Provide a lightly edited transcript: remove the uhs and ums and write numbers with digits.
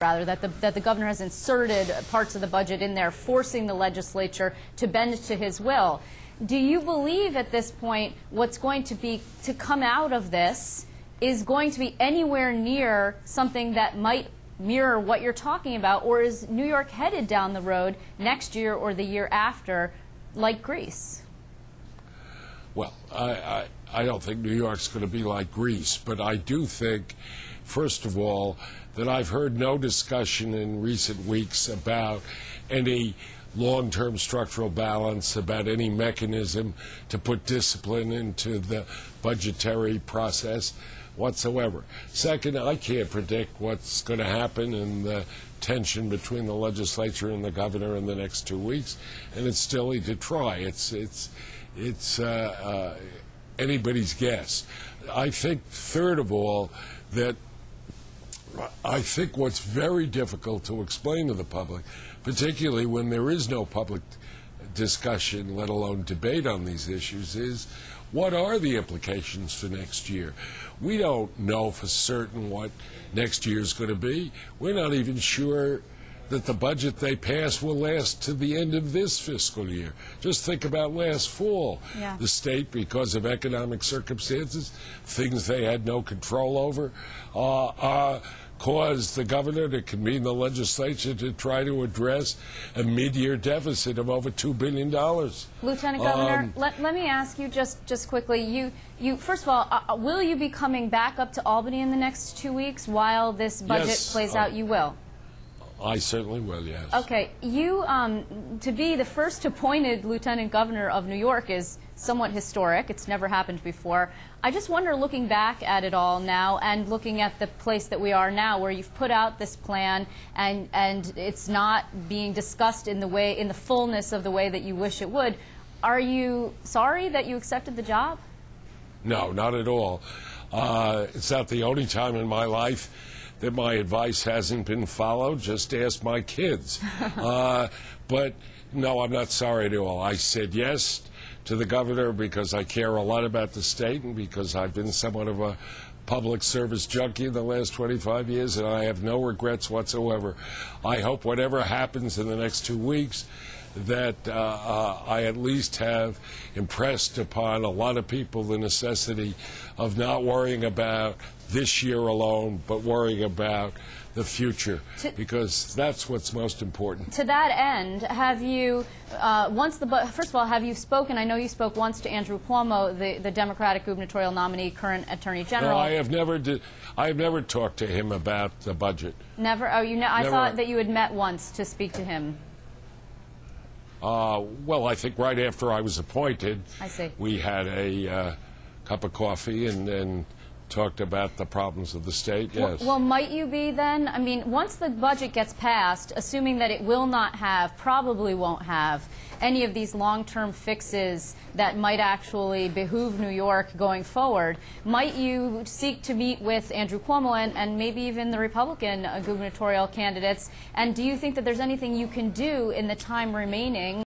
rather, that the governor has inserted parts of the budget in there, forcing the legislature to bend to his will. Do you believe at this point what's going to come out of this is going to be anywhere near something that might mirror what you're talking about, or is New York headed down the road next year or the year after like Greece? Well, I don't think New York's going to be like Greece, but I do think, first of all, that I've heard no discussion in recent weeks about any long-term structural balance, about any mechanism to put discipline into the budgetary process whatsoever. Second, I can't predict what's going to happen in the tension between the legislature and the governor in the next 2 weeks, and it's silly to try. It's anybody's guess. I think, third of all, that I think what's very difficult to explain to the public, particularly when there is no public discussion, let alone debate on these issues, is what are the implications for next year? We don't know for certain what next year is going to be. We're not even sure that the budget they pass will last to the end of this fiscal year. Just think about last fall. Yeah. The state, because of economic circumstances, things they had no control over, caused the governor to convene the legislature to try to address a mid-year deficit of over $2 billion. Lieutenant Governor, let me ask you just quickly, you first of all, will you be coming back up to Albany in the next 2 weeks while this budget plays out? You will? I certainly will, yes. Okay. You, to be the first appointed Lieutenant Governor of New York is somewhat historic. It's never happened before. I just wonder, looking back at it all now and looking at the place that we are now, where you've put out this plan and it's not being discussed in the fullness of the way that you wish it would, are you sorry that you accepted the job? No, not at all. It's not the only time in my life that my advice hasn't been followed. Just ask my kids. But no, I'm not sorry at all. I said yes to the governor because I care a lot about the state and because I've been somewhat of a public service junkie in the last 25 years, and I have no regrets whatsoever. I hope whatever happens in the next 2 weeks that I at least have impressed upon a lot of people the necessity of not worrying about this year alone, but worrying about the future, because that's what's most important. To that end, have you, first of all, have you spoken, I know you spoke once to Andrew Cuomo, the Democratic gubernatorial nominee, current Attorney General. No, I have never talked to him about the budget. Never? Oh, I thought that you had met once to speak to him. Well, I think right after I was appointed, I see. We had a cup of coffee and talked about the problems of the state, yes. Well, might you be then? I mean, once the budget gets passed, assuming that it will not have, probably won't have, any of these long-term fixes that might actually behoove New York going forward, might you seek to meet with Andrew Cuomo and maybe even the Republican gubernatorial candidates? And do you think that there's anything you can do in the time remaining